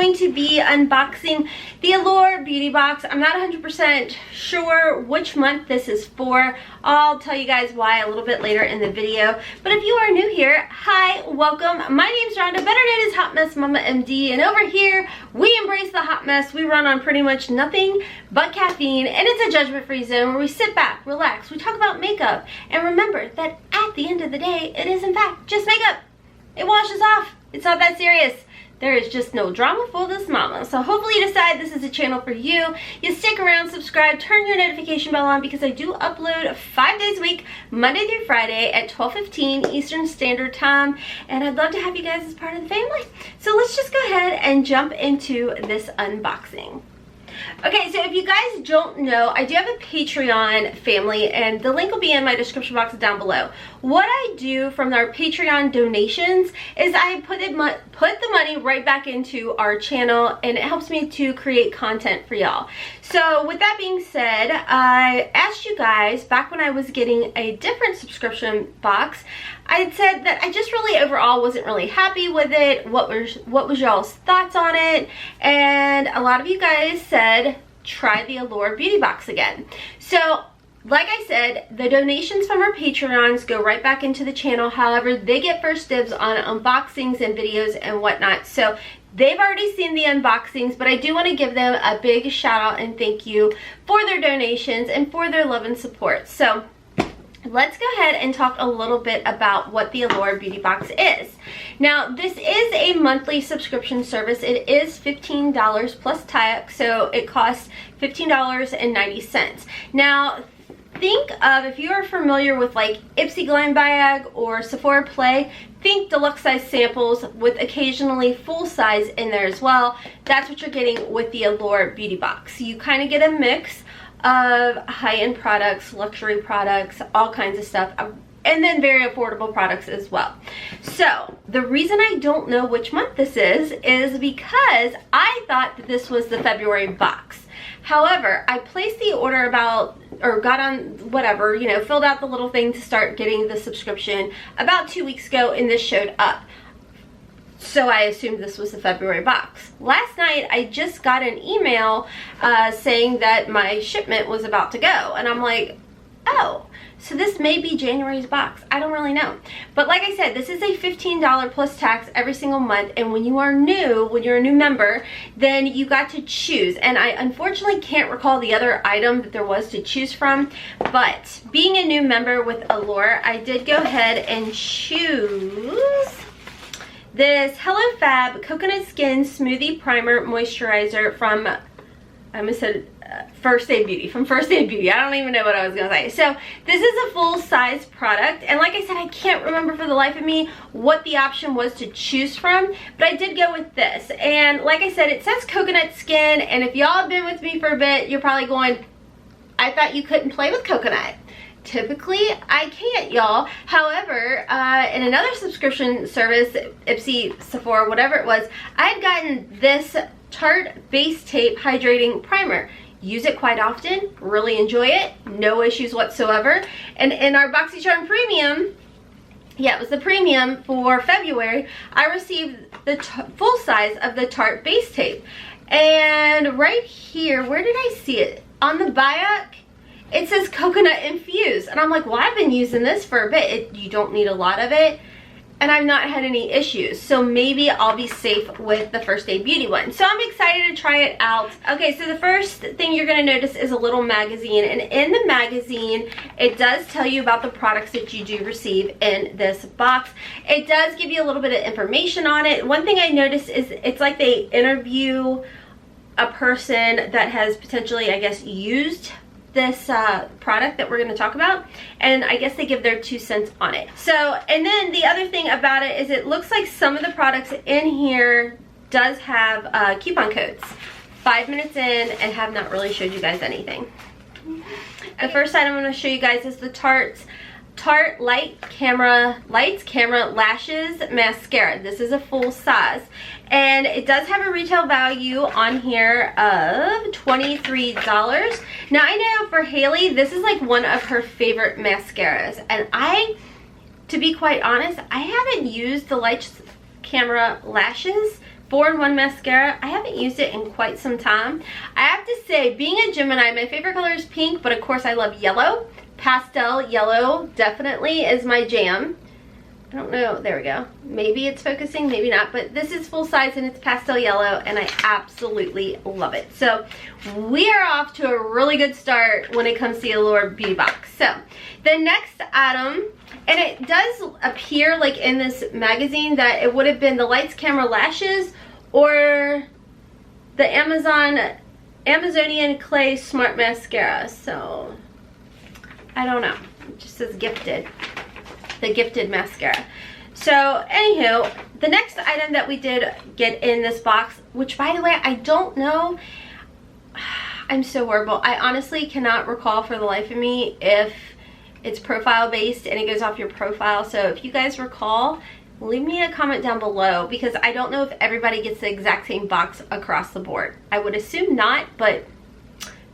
going to be unboxing the Allure beauty box. I'm not 100% sure which month this is for. I'll tell you guys why a little bit later in the video. But if you are new here, hi, welcome. My name's Rhonda, better known as HOTMESSMOMMAMD, and over here we embrace the hot mess. We run on pretty much nothing but caffeine, and it's a judgment-free zone where we sit back, relax, we talk about makeup, and remember that at the end of the day, it is in fact just makeup. It washes off. It's not that serious. There is just no drama for this mama. So hopefully you decide this is a channel for you. You stick around, subscribe, turn your notification bell on, because I do upload 5 days a week, Monday through Friday at 12:15 Eastern Standard Time. And I'd love to have you guys as part of the family. So let's just go ahead and jump into this unboxing. Okay, so if you guys don't know, I do have a Patreon family, and the link will be in my description box down below. What I do from our Patreon donations is I put the money right back into our channel, and it helps me to create content for y'all. So with that being said, I asked you guys back when I was getting a different subscription box, I had said that I just really overall wasn't really happy with it. What was y'all's thoughts on it? And a lot of you guys said try the Allure beauty box again. So like I said, the donations from our Patreons go right back into the channel. However, they get first dibs on unboxings and videos and whatnot. So they've already seen the unboxings, but I do want to give them a big shout out and thank you for their donations and for their love and support. So let's go ahead and talk a little bit about what the Allure beauty box is. Now, this is a monthly subscription service. It is $15 plus tie-up, so it costs $15.90. Now, think of, if you are familiar with like Ipsy Glam Bag or Sephora Play, think deluxe size samples with occasionally full size in there as well. That's what you're getting with the Allure beauty box. You kind of get a mix of high-end products, luxury products, all kinds of stuff, and then very affordable products as well. So the reason I don't know which month this is because I thought that this was the February box. However, I placed the order got on whatever, you know, filled out the little thing to start getting the subscription about 2 weeks ago, and this showed up. So I assumed this was the February box. Last night, I just got an email saying that my shipment was about to go. And I'm like, oh, so this may be January's box. I don't really know. But like I said, this is a $15 plus tax every single month. And when you are new, when you're a new member, then you got to choose. And I unfortunately can't recall the other item that there was to choose from. But being a new member with Allure, I did go ahead and choose this Hello Fab Coconut Skin Smoothie Primer Moisturizer from, I almost said First Aid Beauty, from First Aid Beauty. I don't even know what I was going to say. So this is a full-size product, and like I said, I can't remember for the life of me what the option was to choose from, but I did go with this. And like I said, it says coconut skin, and if y'all have been with me for a bit, you're probably going, I thought you couldn't play with coconut. Typically, I can't, y'all. However, in another subscription service, Ipsy, Sephora, whatever it was, I had gotten this Tarte Base Tape Hydrating Primer. Use it quite often, really enjoy it, no issues whatsoever. And in our Boxycharm Premium, yeah, it was the premium for February, I received the full size of the Tarte Base Tape. And right here, where did I see it? On the back, it says coconut infused, and I'm like, well, I've been using this for a bit. You don't need a lot of it, and I've not had any issues, so maybe I'll be safe with the First Aid Beauty one. So I'm excited to try it out. Okay, so the first thing you're going to notice is a little magazine, and in the magazine, it does tell you about the products that you do receive in this box. It does give you a little bit of information on it. One thing I noticed is it's like they interview a person that has potentially, I guess, used this product that we're going to talk about, and I guess they give their 2 cents on it. So, and then the other thing about it is it looks like some of the products in here does have coupon codes. 5 minutes in and have not really showed you guys anything. The first item I'm going to show you guys is the Tarte Lights Camera Lashes Mascara. This is a full size, and it does have a retail value on here of $23. Now I know for Hailey, this is like one of her favorite mascaras, and to be quite honest, I haven't used the Lights Camera Lashes 4-in-1 mascara. I haven't used it in quite some time. I have to say, being a Gemini, my favorite color is pink, but of course I love yellow. Pastel yellow definitely is my jam. I don't know, there we go. Maybe it's focusing, maybe not, but this is full size and it's pastel yellow and I absolutely love it. So we are off to a really good start when it comes to the Allure beauty box. So the next item, and it does appear like in this magazine that it would have been the Lights Camera Lashes or the Amazonian Clay Smart Mascara. So I don't know, it just says gifted. The gifted mascara. So anywho, the next item that we did get in this box, which by the way, I don't know, I'm so horrible. I honestly cannot recall for the life of me if it's profile based and it goes off your profile. So if you guys recall, leave me a comment down below because I don't know if everybody gets the exact same box across the board. I would assume not, but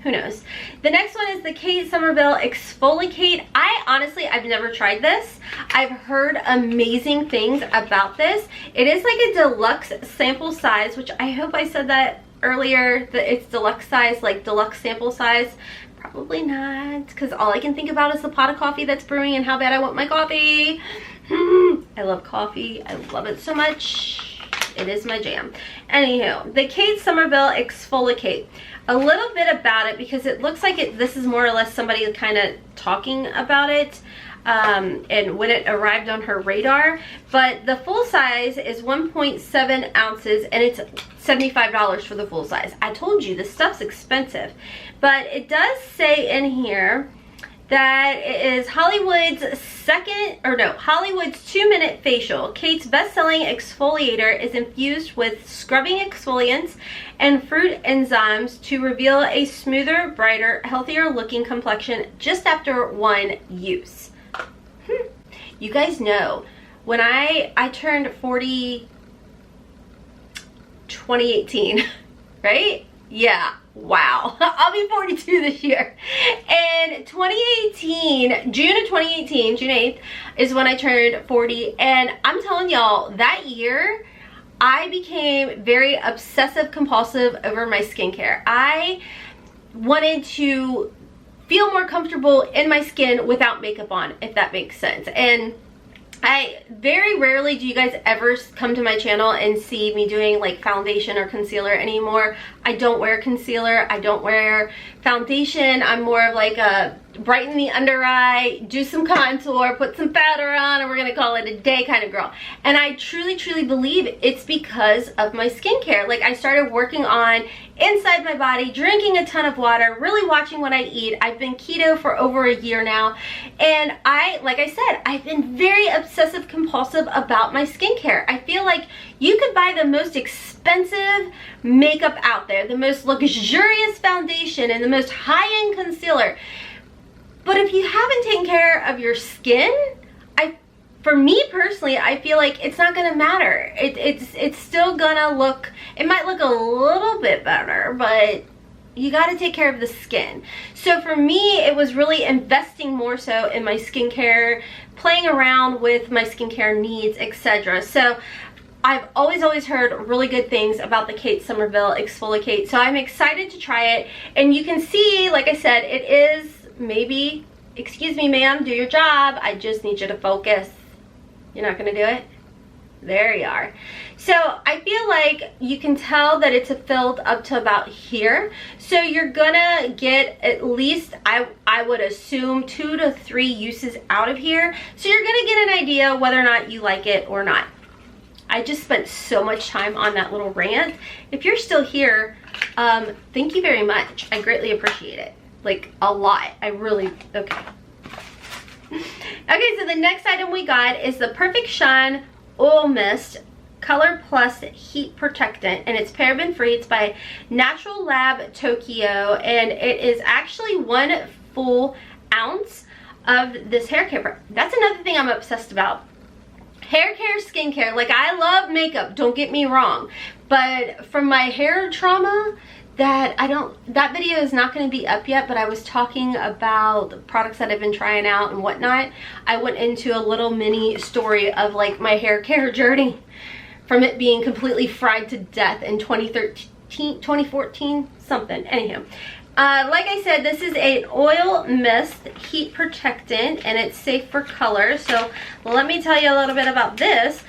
who knows. The next one is the Kate Somerville Exfoliate. I've never tried this. I've heard amazing things about this. It is like a deluxe sample size, which I hope I said that earlier, that it's deluxe size, like deluxe sample size. Probably not, because all I can think about is the pot of coffee that's brewing and how bad I want my coffee. I love coffee. I love it so much. It is my jam. Anywho, the Kate Somerville Exfoliate. A little bit about it because it looks like this is more or less somebody kind of talking about it and when it arrived on her radar. But the full size is 1.7 ounces and it's $75 for the full size. I told you this stuff's expensive, but it does say in here that it is Hollywood's 2-minute facial. Kate's best-selling exfoliator is infused with scrubbing exfoliants and fruit enzymes to reveal a smoother, brighter, healthier looking complexion just after one use. You guys know, when I turned 40 2018, right? Yeah. Wow, I'll be 42 this year. And 2018, June of 2018, June 8th, is when I turned 40. And I'm telling y'all, that year, I became very obsessive compulsive over my skincare. I wanted to feel more comfortable in my skin without makeup on, if that makes sense. And very rarely do you guys ever come to my channel and see me doing like foundation or concealer anymore. I don't wear concealer. I don't wear foundation. I'm more of like a brighten the under eye, do some contour, put some powder on, and we're gonna call it a day kind of girl. And I truly, truly believe it's because of my skincare. Like, I started working on inside my body, drinking a ton of water, really watching what I eat. I've been keto for over a year now, and like I said, I've been very obsessive compulsive about my skincare. I feel like you could buy the most expensive makeup out there, the most luxurious foundation, and the most high-end concealer, but if you haven't taken care of your skin, for me personally, I feel like it's not gonna matter. It's still gonna look, it might look a little bit better, but you gotta take care of the skin. So for me, it was really investing more so in my skincare, playing around with my skincare needs, etc. So I've always heard really good things about the Kate Somerville Exfoliate, so I'm excited to try it. And you can see, like I said, it is maybe, excuse me ma'am, do your job, I just need you to focus. You're not gonna do it? There you are. So I feel like you can tell that it's filled up to about here. So you're gonna get at least, I would assume, 2 to 3 uses out of here. So you're gonna get an idea whether or not you like it or not. I just spent so much time on that little rant. If you're still here, thank you very much. I greatly appreciate it. Like, a lot. I really, okay. Okay, so the next item we got is the Perfect Shine Oil Mist Color Plus Heat Protectant, and it's paraben free. It's by Natural Lab Tokyo, and it is actually 1 full ounce of this hair care. That's another thing I'm obsessed about. Hair care, skincare. Like, I love makeup, don't get me wrong, but from my hair trauma, that video is not going to be up yet, but I was talking about the products that I've been trying out and whatnot. I went into a little mini story of like my hair care journey from it being completely fried to death in 2014 something. Anyhow, like I said, this is an oil mist heat protectant, and it's safe for color. So let me tell you a little bit about this.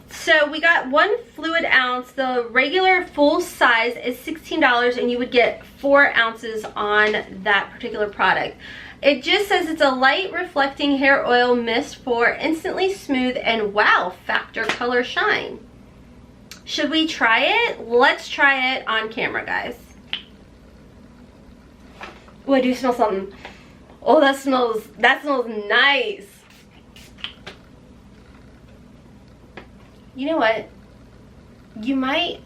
So we got 1 fluid ounce. The regular full size is $16, and you would get 4 ounces on that particular product. It just says it's a light reflecting hair oil mist for instantly smooth and wow factor color shine. Should we try it? Let's try it on camera, guys. Oh, I do smell something. Oh, that smells nice. You know what? You might,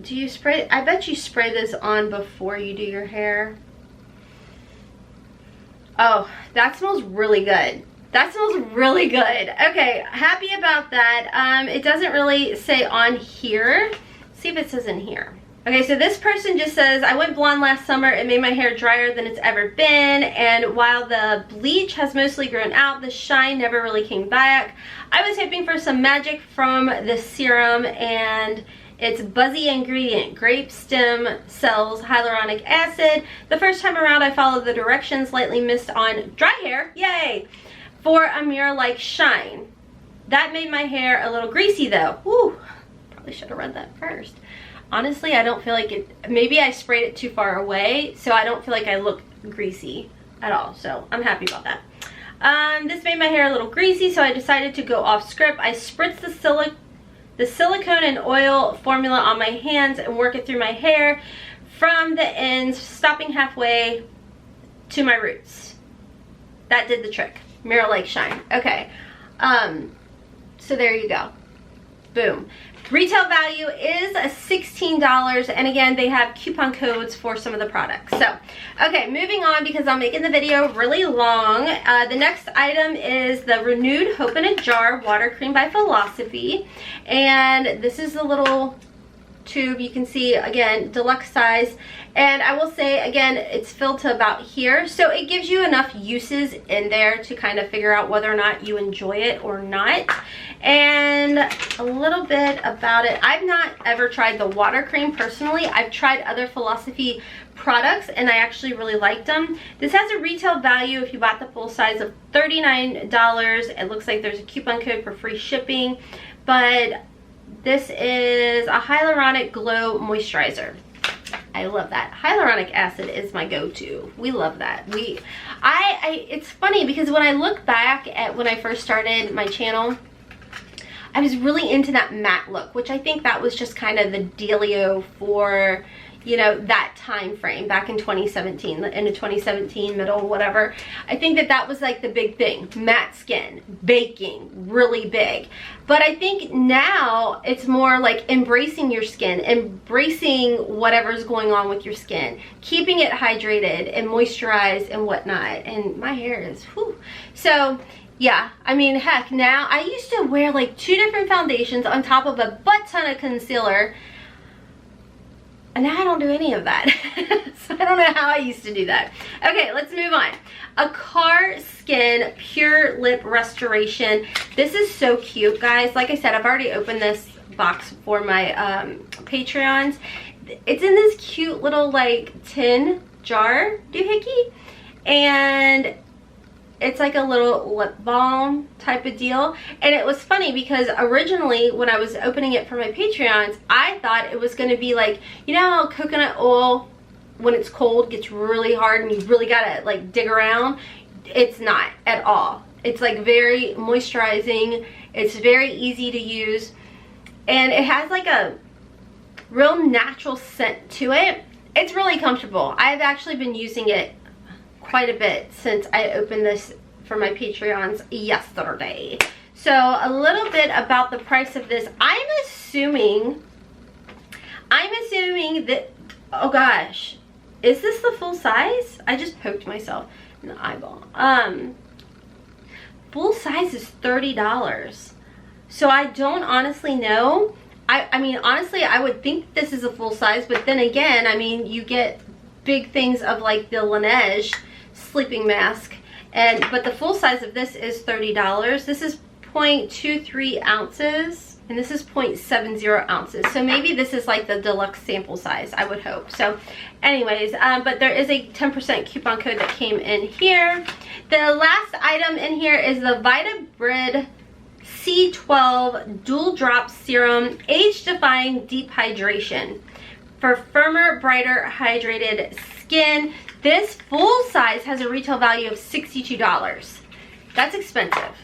do you spray, I bet you spray this on before you do your hair. Oh, that smells really good. That smells really good. Okay, happy about that. It doesn't really say on here. Let's see if it says in here. Okay, so this person just says, I went blonde last summer. It made my hair drier than it's ever been. And while the bleach has mostly grown out, the shine never really came back. I was hoping for some magic from the serum, and it's buzzy ingredient, grape stem cells, hyaluronic acid. The first time around, I followed the directions, lightly mist on dry hair, yay, for a mirror-like shine. That made my hair a little greasy though. Whew, probably should have read that first. Honestly, I don't feel like it, maybe I sprayed it too far away, so I don't feel like I look greasy at all, so I'm happy about that. This made my hair a little greasy, so I decided to go off script. I spritzed the silicone and oil formula on my hands and work it through my hair from the ends, stopping halfway to my roots. That did the trick. Mirror-like shine. Okay. So there you go. Boom. Retail value is $16, and again, they have coupon codes for some of the products. So, okay, moving on because I'm making the video really long. The next item is the Renewed Hope in a Jar Water Cream by Philosophy, and this is the little tube. You can see, again, deluxe size, and I will say again, it's filled to about here, so it gives you enough uses in there to kind of figure out whether or not you enjoy it or not. And a little bit about it, I've not ever tried the water cream personally. I've tried other Philosophy products and I actually really liked them. This has a retail value, if you bought the full size, of $39. It looks like there's a coupon code for free shipping, but this is a hyaluronic glow moisturizer. I love that. Hyaluronic acid is my go-to. We love that. It's funny because when I look back at when I first started my channel, I was really into that matte look, which I think that was just kind of the dealio for, you know, that time frame back in 2017, the end of 2017, middle, whatever. I think that that was like the big thing. Matte skin, baking, really big. But I think now it's more like embracing your skin, embracing whatever's going on with your skin, keeping it hydrated and moisturized and whatnot. And my hair is, whew. So yeah, I mean, heck, now I used to wear like 2 different foundations on top of a butt ton of concealer. And now I don't do any of that. So I don't know how I used to do that. Okay, let's move on. A Car Skin Pure Lip Restoration. This is so cute, guys. Like I said, I've already opened this box for my Patreons. It's in this cute little like tin jar, doohickey. And it's like a little lip balm type of deal. And it was funny because originally when I was opening it for my Patreons, I thought it was going to be like, you know how coconut oil when it's cold gets really hard and you really gotta like dig around? It's not at all. It's like very moisturizing. It's very easy to use, and it has like a real natural scent to it. It's really comfortable. I've actually been using it quite a bit since I opened this for my Patreons yesterday. So a little bit about the price of this. I'm assuming that, oh gosh, is this the full size? I just poked myself in the eyeball. Full size is $30. So I don't honestly know. I mean, honestly, I would think this is a full size, but then again, I mean, you get big things of like the Laneige sleeping mask, but the full size of this is $30. This is 0.23 ounces. and this is 0.70 ounces. So maybe this is like the deluxe sample size, I would hope. So anyways, but there is a 10% coupon code that came in here. The last item in here is the VitaBrid C12 Dual Drop Serum Age Defying Deep Hydration for firmer, brighter, hydrated skin. This full size has a retail value of $62. That's expensive.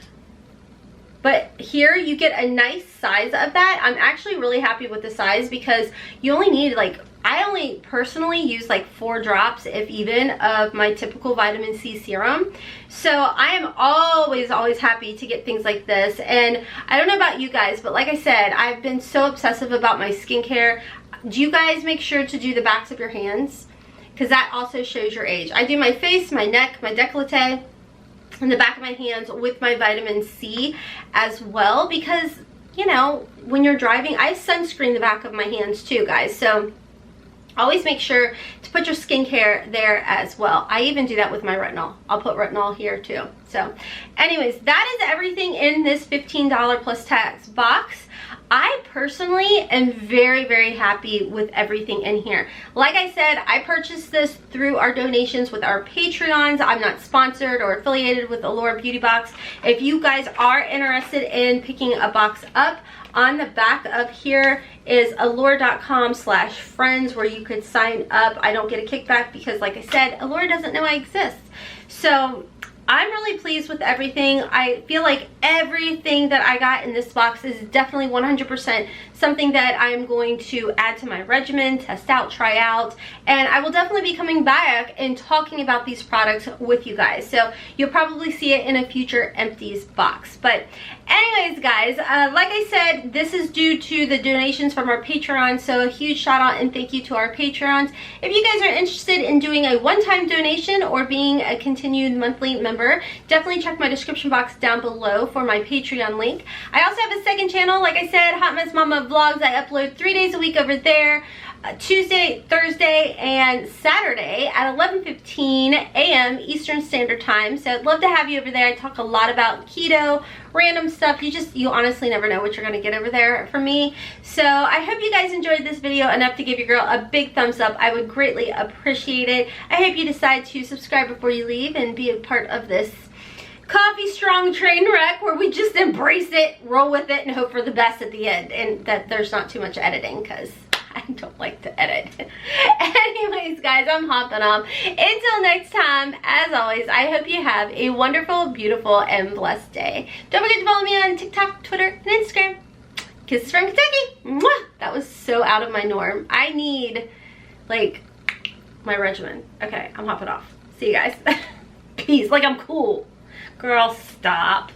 But here you get a nice size of that. I'm actually really happy with the size because you only need like, I only personally use like 4 drops, if even, of my typical vitamin C serum. So I am always happy to get things like this. And I don't know about you guys, but like I said, I've been so obsessive about my skincare. Do you guys make sure to do the backs of your hands? Because that also shows your age. I do my face, my neck, my décolleté, and the back of my hands with my vitamin C as well. Because, you know, when you're driving, I sunscreen the back of my hands too, guys. So always make sure to put your skincare there as well. I even do that with my retinol. I'll put retinol here too. So anyways, that is everything in this $15 plus tax box. I personally am very happy with everything in here. Like I said, I purchased this through our donations with our Patreons. I'm not sponsored or affiliated with Allure Beauty Box. If you guys are interested in picking a box up, on the back of here is allure.com/friends where you could sign up. I don't get a kickback because, like I said, Allure doesn't know I exist. So I'm really pleased with everything. I feel like everything that I got in this box is definitely 100% something that I'm going to add to my regimen, test out, try out, and I will definitely be coming back and talking about these products with you guys. So you'll probably see it in a future empties box. But anyways, guys, like I said, this is due to the donations from our Patreon, so a huge shout out and thank you to our Patreons. If you guys are interested in doing a one-time donation or being a continued monthly member, definitely check my description box down below for my Patreon link. I also have a second channel, like I said, Hot Mess Mama Vlogs. I upload 3 days a week over there. Tuesday, Thursday, and Saturday at 11:15 a.m. Eastern Standard Time. So I'd love to have you over there. I talk a lot about keto, random stuff. You honestly never know what you're going to get over there from me. So I hope you guys enjoyed this video enough to give your girl a big thumbs up. I would greatly appreciate it. I hope you decide to subscribe before you leave and be a part of this coffee strong train wreck where we just embrace it, roll with it, and hope for the best at the end, and that there's not too much editing because I don't like to edit. Anyways, guys, I'm hopping off. Until next time, as always, I hope you have a wonderful, beautiful, and blessed day. Don't forget to follow me on TikTok, Twitter, and Instagram. Kisses from Kentucky. Mwah! That was so out of my norm. I need, like, my regimen. Okay, I'm hopping off. See you guys. Peace. Like, I'm cool. Girl, stop.